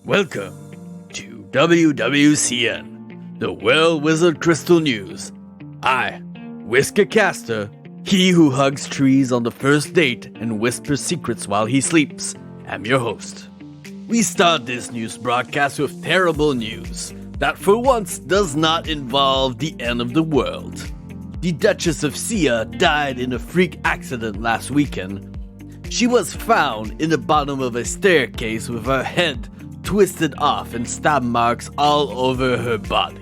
Welcome to WWCN, the Well Wizard Crystal News. I, Whisker Caster, he who hugs trees on the first date and whispers secrets while he sleeps, am your host. We start this news broadcast with terrible news that for once does not involve the end of the world. The Duchess of Sia died in a freak accident last weekend. She was found in the bottom of a staircase with her head twisted off and stab marks all over her body.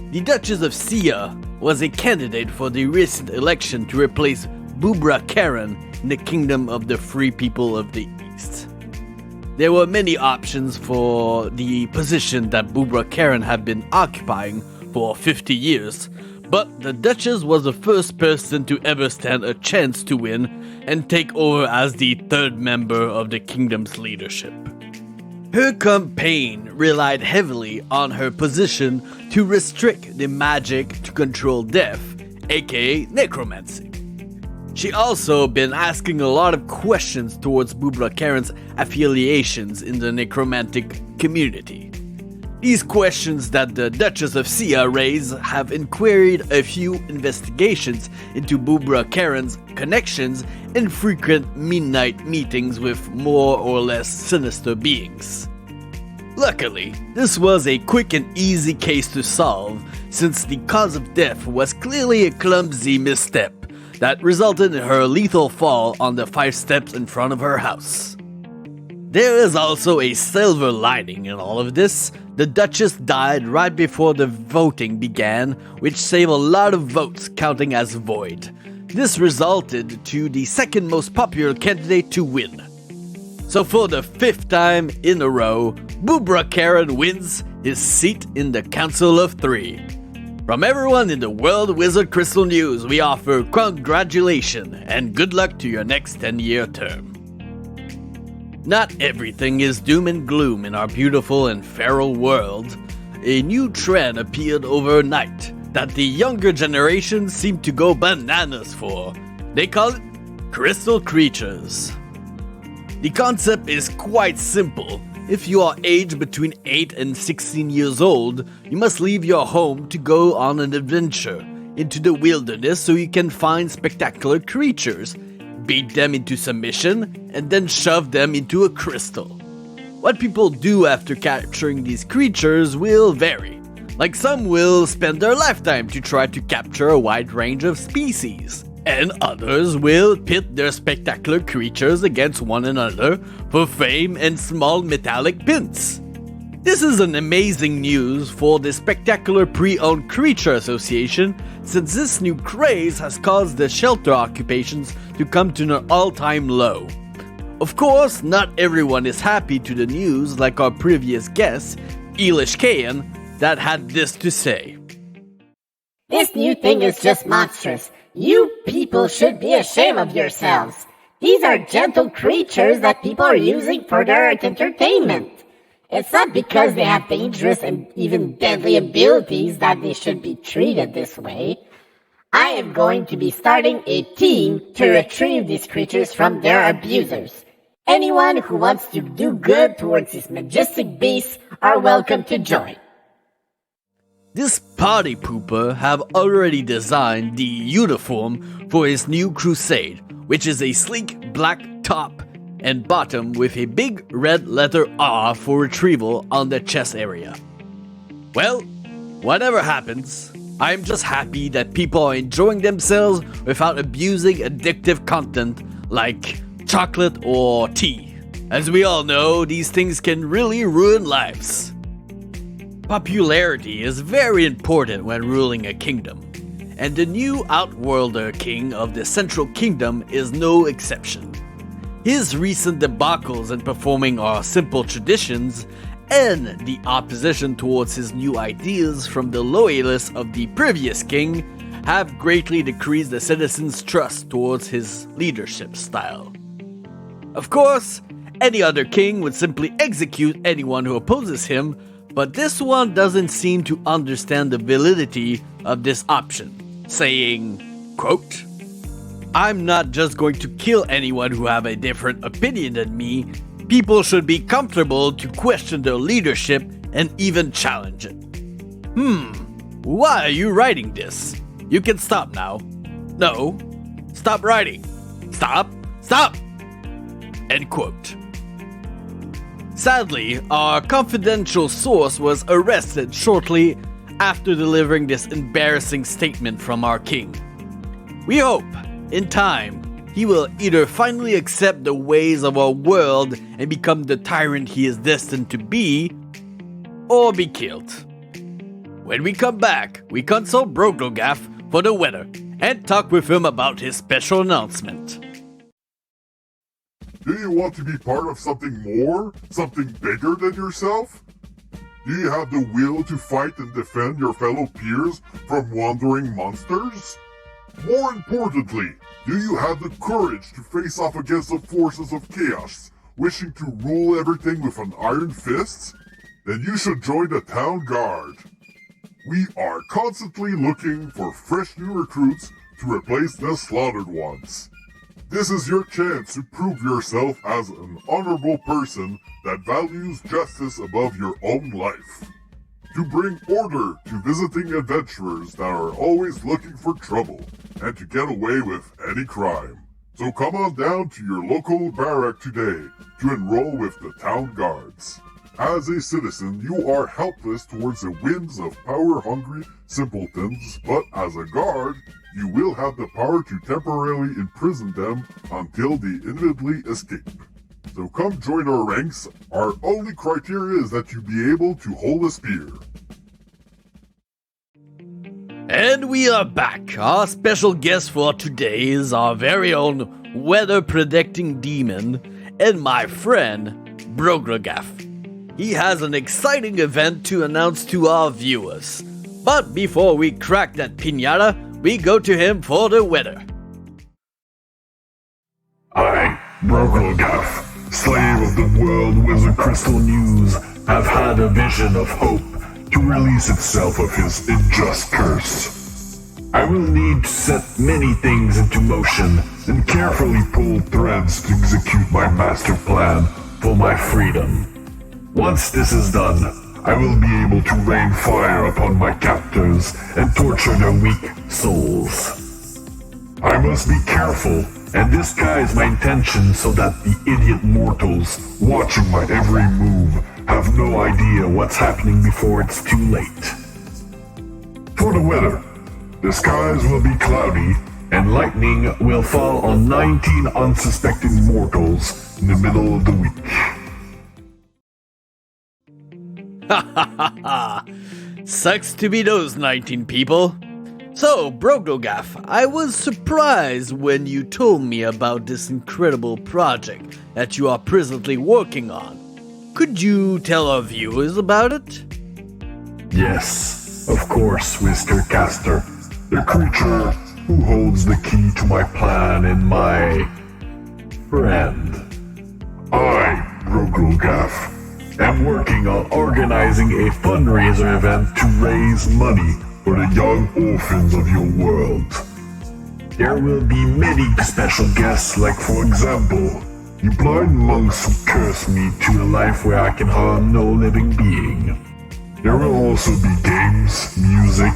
The Duchess of Sia was a candidate for the recent election to replace Bubra Karen in the Kingdom of the Free People of the East. There were many options for the position that Bubra Karen had been occupying for 50 years, but the Duchess was the first person to ever stand a chance to win and take over as the third member of the kingdom's leadership. Her campaign relied heavily on her position to restrict the magic to control death, aka necromancy. She also been asking a lot of questions towards Bubra Karen's affiliations in the necromantic community. These questions that the Duchess of Sia raised have inquired a few investigations into Bubra Karen's connections and frequent midnight meetings with more or less sinister beings. Luckily, this was a quick and easy case to solve, since the cause of death was clearly a clumsy misstep that resulted in her lethal fall on the 5 steps in front of her house. There is also a silver lining in all of this. The Duchess died right before the voting began, which saved a lot of votes counting as void. This resulted to the second most popular candidate to win. So for the 5th time in a row, Bubra Karen wins his seat in the Council of 3. From everyone in the World Wizard Crystal News, we offer congratulations and good luck to your next 10-year term. Not everything is doom and gloom in our beautiful and feral world. A new trend appeared overnight that the younger generation seem to go bananas for. They call it crystal creatures. The concept is quite simple. If you are aged between 8 and 16 years old, you must leave your home to go on an adventure into the wilderness so you can find spectacular creatures, beat them into submission, and then shove them into a crystal. What people do after capturing these creatures will vary. Like some will spend their lifetime to try to capture a wide range of species, and others will pit their spectacular creatures against one another for fame and small metallic pins. This is an amazing news for the Spectacular Pre-Owned Creature Association, since this new craze has caused the shelter occupations to come to an all-time low. Of course, not everyone is happy to the news, like our previous guest, Elish Kayan, that had this to say. This new thing is just monstrous. You people should be ashamed of yourselves. These are gentle creatures that people are using for their entertainment. It's not because they have dangerous and even deadly abilities that they should be treated this way. I am going to be starting a team to retrieve these creatures from their abusers. Anyone who wants to do good towards these majestic beasts are welcome to join. This party pooper have already designed the uniform for his new crusade, which is a sleek black top and bottom with a big red letter R for retrieval on the chest area. Well, whatever happens, I'm just happy that people are enjoying themselves without abusing addictive content like chocolate or tea. As we all know, these things can really ruin lives. Popularity is very important when ruling a kingdom, and the new Outworlder King of the Central Kingdom is no exception. His recent debacles in performing our simple traditions and the opposition towards his new ideas from the loyalists of the previous king have greatly decreased the citizens' trust towards his leadership style. Of course, any other king would simply execute anyone who opposes him, but this one doesn't seem to understand the validity of this option, saying, quote, I'm not just going to kill anyone who have a different opinion than me, People should be comfortable to question their leadership and even challenge it. Why are you writing this? You can stop now. No, stop writing. Stop! End quote. Sadly, our confidential source was arrested shortly after delivering this embarrassing statement from our king. We hope, in time, he will either finally accept the ways of our world and become the tyrant he is destined to be, or be killed. When we come back, we consult Broglogaff for the weather and talk with him about his special announcement. Do you want to be part of something more? Something bigger than yourself? Do you have the will to fight and defend your fellow peers from wandering monsters? More importantly, do you have the courage to face off against the forces of chaos, wishing to rule everything with an iron fist? Then you should join the town guard. We are constantly looking for fresh new recruits to replace the slaughtered ones. This is your chance to prove yourself as an honorable person that values justice above your own life. To bring order to visiting adventurers that are always looking for trouble and to get away with any crime. So come on down to your local barrack today to enroll with the town guards. As a citizen, you are helpless towards the whims of power-hungry simpletons, but as a guard, you will have the power to temporarily imprison them until they inevitably escape. So come join our ranks. Our only criteria is that you be able to hold a spear. And we are back. Our special guest for today is our very own weather predicting demon and my friend Broglogaff. He has an exciting event to announce to our viewers. But before we crack that piñata, we go to him for the weather. I, Broglogaff, slave of the world wizard Crystal News, have had a vision of hope to release itself of his unjust curse. I will need to set many things into motion and carefully pull threads to execute my master plan for my freedom. Once this is done, I will be able to rain fire upon my captors and torture their weak souls. I must be careful and disguise my intentions so that the idiot mortals watching my every move have no idea what's happening before it's too late. For the weather, the skies will be cloudy and lightning will fall on 19 unsuspecting mortals in the middle of the week. Ha ha ha ha! Sucks to be those 19 people. So, Broglogaff, I was surprised when you told me about this incredible project that you are presently working on. Could you tell our viewers about it? Yes, of course, Mr. Caster, the creature who holds the key to my plan and my friend. I, Broglogaff, am working on organizing a fundraiser event to raise money for the young orphans of your world. There will be many special guests, like for example, you blind monks who curse me to a life where I can harm no living being. There will also be games, music,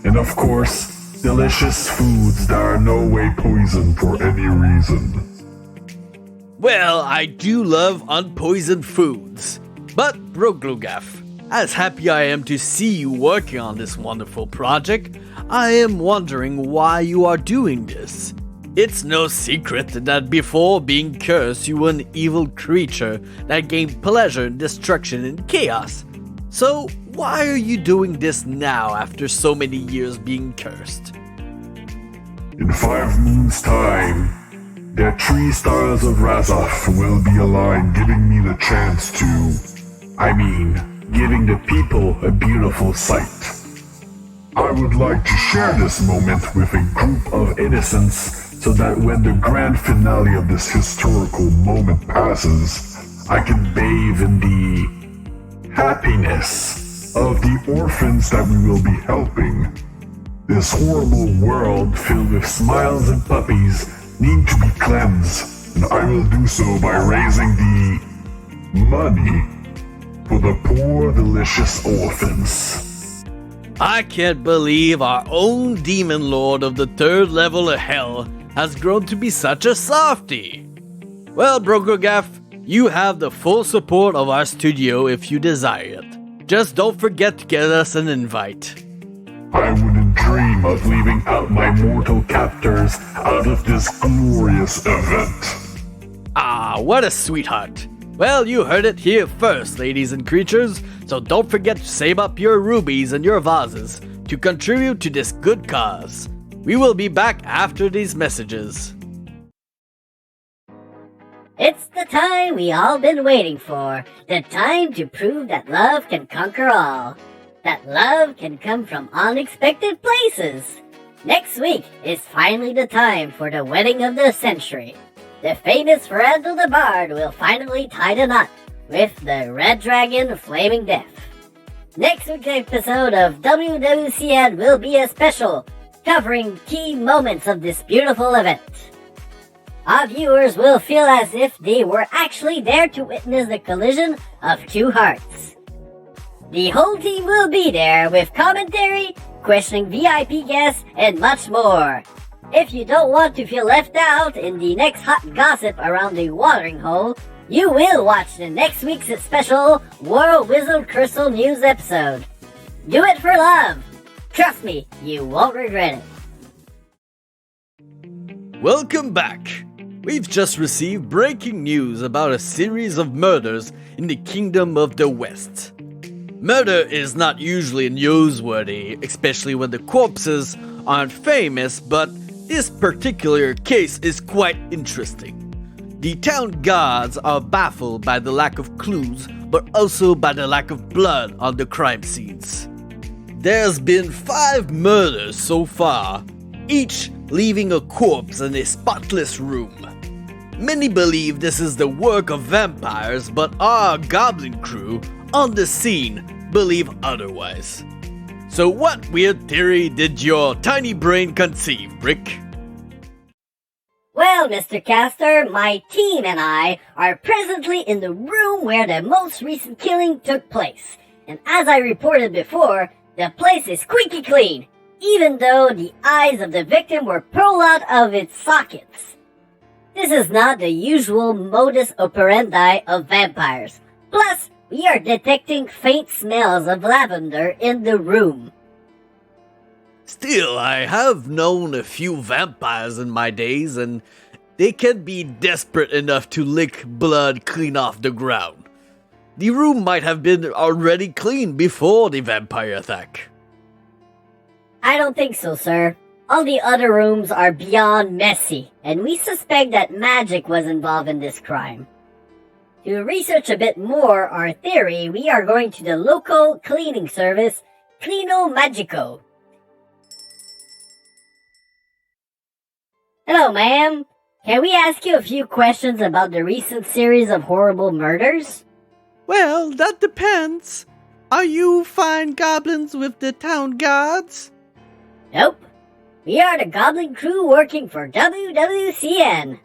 and of course, delicious foods that are no way poisoned for any reason. Well, I do love unpoisoned foods. But, Broglogaff, as happy I am to see you working on this wonderful project, I am wondering why you are doing this. It's no secret that before being cursed, you were an evil creature that gained pleasure in destruction and chaos. So, why are you doing this now after so many years being cursed? In 5 moons' time, the 3 stars of Razoth will be aligned, giving me the chance giving the people a beautiful sight. I would like to share this moment with a group of innocents so that when the grand finale of this historical moment passes, I can bathe in the happiness of the orphans that we will be helping. This horrible world filled with smiles and puppies need to be cleansed, and I will do so by raising the Money for the poor, delicious orphans. I can't believe our own demon lord of the third level of hell has grown to be such a softie. Well, Broker Gaff, you have the full support of our studio if you desire it. Just don't forget to get us an invite. I wouldn't dream of leaving out my mortal captors out of this glorious event. Ah, what a sweetheart. Well, you heard it here first, ladies and creatures, so don't forget to save up your rubies and your vases to contribute to this good cause. We will be back after these messages. It's the time we all been waiting for. The time to prove that love can conquer all. That love can come from unexpected places. Next week is finally the time for the wedding of the century. The famous Ferrando the Bard will finally tie the knot with the Red Dragon Flaming Death. Next week's episode of WWCN will be a special, covering key moments of this beautiful event. Our viewers will feel as if they were actually there to witness the collision of two hearts. The whole team will be there with commentary, questioning VIP guests, and much more. If you don't want to feel left out in the next hot gossip around the watering hole, you will watch the next week's special World Wizard Crystal News episode. Do it for love! Trust me, you won't regret it. Welcome back. We've just received breaking news about a series of murders in the Kingdom of the West. Murder is not usually newsworthy, especially when the corpses aren't famous, but this particular case is quite interesting. The town guards are baffled by the lack of clues, but also by the lack of blood on the crime scenes. There's been 5 murders so far, each leaving a corpse in a spotless room. Many believe this is the work of vampires, but our goblin crew on the scene believe otherwise. So what weird theory did your tiny brain conceive, Brick? Well, Mr. Caster, my team and I are presently in the room where the most recent killing took place. And as I reported before, the place is squeaky clean, even though the eyes of the victim were pulled out of its sockets. This is not the usual modus operandi of vampires. Plus, we are detecting faint smells of lavender in the room. Still, I have known a few vampires in my days, and they can be desperate enough to lick blood clean off the ground. The room might have been already clean before the vampire attack. I don't think so, sir. All the other rooms are beyond messy, and we suspect that magic was involved in this crime. To research a bit more our theory, we are going to the local cleaning service, Cleano Magico. Hello, ma'am. Can we ask you a few questions about the recent series of horrible murders? Well, that depends. Are you fine goblins with the town guards? Nope. We are the Goblin crew working for WWCN.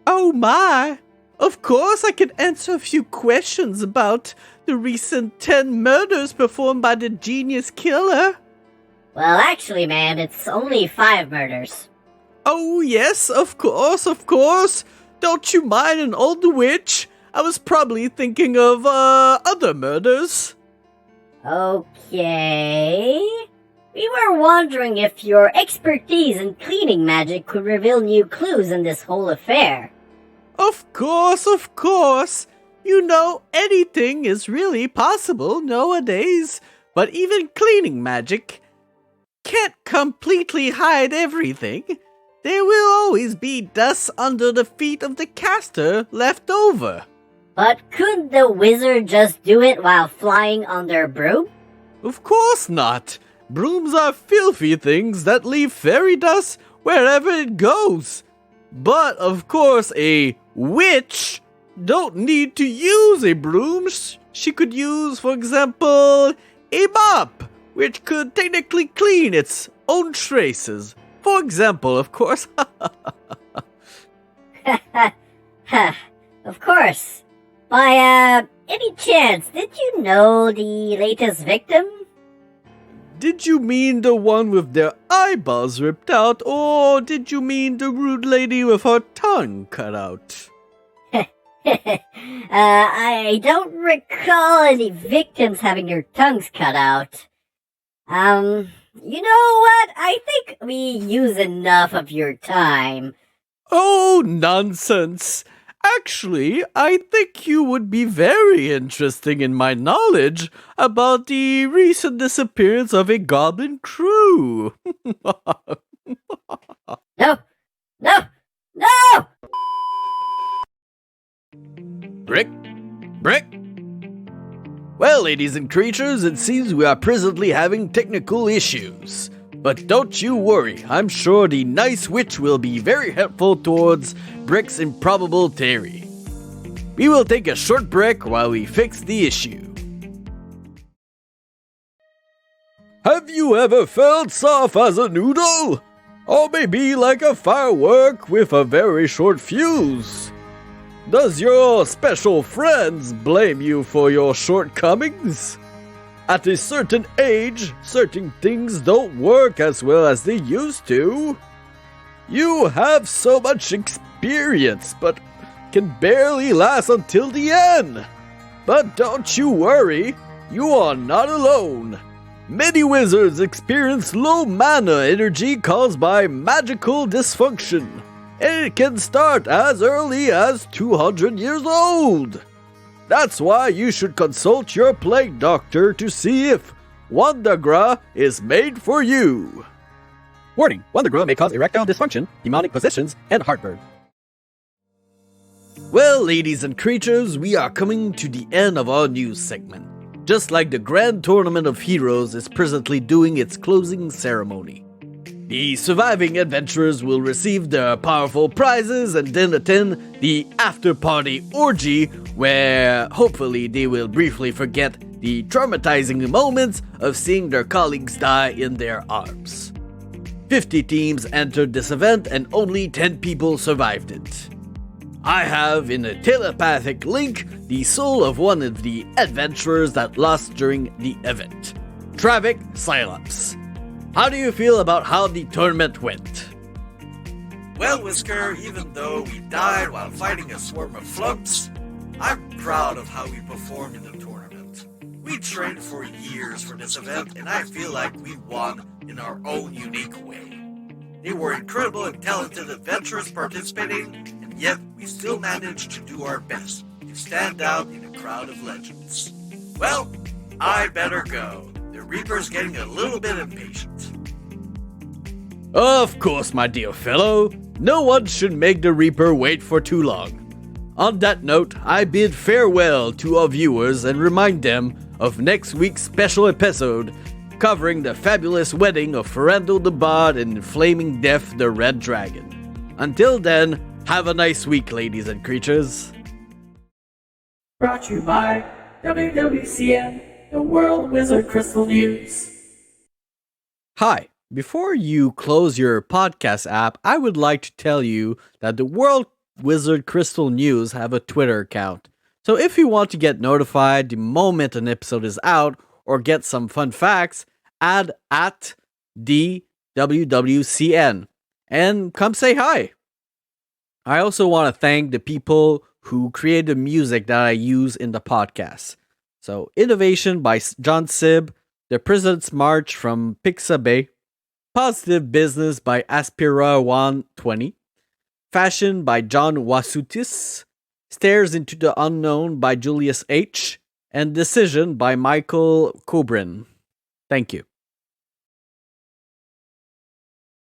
Oh my! Of course I can answer a few questions about the recent 10 murders performed by the genius killer. Well, actually, ma'am, it's only 5 murders. Oh yes, of course. Don't you mind an old witch? I was probably thinking of, other murders. Okay. We were wondering if your expertise in cleaning magic could reveal new clues in this whole affair. Of course. You know, anything is really possible nowadays. But even cleaning magic can't completely hide everything. There will always be dust under the feet of the caster left over. But couldn't the wizard just do it while flying on their broom? Of course not. Brooms are filthy things that leave fairy dust wherever it goes. But, of course, a witch don't need to use a broom. She could use, for example, a mop, which could technically clean its own traces. For example, of course. Of course. By, any chance, did you know the latest victim? Did you mean the one with their eyeballs ripped out, or did you mean the rude lady with her tongue cut out? I don't recall any victims having their tongues cut out. You know what? I think we use enough of your time. Oh, nonsense! Actually, I think you would be very interesting in my knowledge about the recent disappearance of a goblin crew. No! No! No! Brick? Brick? Well, ladies and creatures, it seems we are presently having technical issues. But don't you worry, I'm sure the nice witch will be very helpful towards Brick's improbable theory. We will take a short break while we fix the issue. Have you ever felt soft as a noodle? Or maybe like a firework with a very short fuse? Does your special friends blame you for your shortcomings? At a certain age, certain things don't work as well as they used to. You have so much experience, but can barely last until the end. But don't you worry, you are not alone. Many wizards experience low mana energy caused by magical dysfunction, and it can start as early as 200 years old. That's why you should consult your plague doctor to see if Wandagra is made for you. Warning, Wandagra may cause erectile dysfunction, demonic possessions, and heartburn. Well, ladies and creatures, we are coming to the end of our news segment. Just like the Grand Tournament of Heroes is presently doing its closing ceremony. The surviving adventurers will receive their powerful prizes and then attend the after-party orgy where hopefully they will briefly forget the traumatizing moments of seeing their colleagues die in their arms. 50 teams entered this event and only 10 people survived it. I have in a telepathic link the soul of one of the adventurers that lost during the event, Travik Cylops. How do you feel about how the tournament went? Well, Whisker, even though we died while fighting a swarm of flumps, I'm proud of how we performed in the tournament. We trained for years for this event, and I feel like we won in our own unique way. There were incredible and talented adventurers participating, and yet we still managed to do our best to stand out in a crowd of legends. Well, I better go. The Reaper's getting a little bit impatient. Of course, my dear fellow. No one should make the Reaper wait for too long. On that note, I bid farewell to our viewers and remind them of next week's special episode covering the fabulous wedding of Ferrando the Bard and Flaming Death the Red Dragon. Until then, have a nice week, ladies and creatures. Brought to you by WWCN, the World Wizard Crystal News. Hi, before you close your podcast app, I would like to tell you that the World Wizard Crystal News have a Twitter account. So if you want to get notified the moment an episode is out or get some fun facts, add at DWWCN and come say hi. I also want to thank the people who create the music that I use in the podcast. So, Innovation by John Sib, The President's March from Pixabay, Positive Business by Aspira 120, Fashion by John Wasutis, Stairs into the Unknown by Julius H., and Decision by Michael Cobrin. Thank you.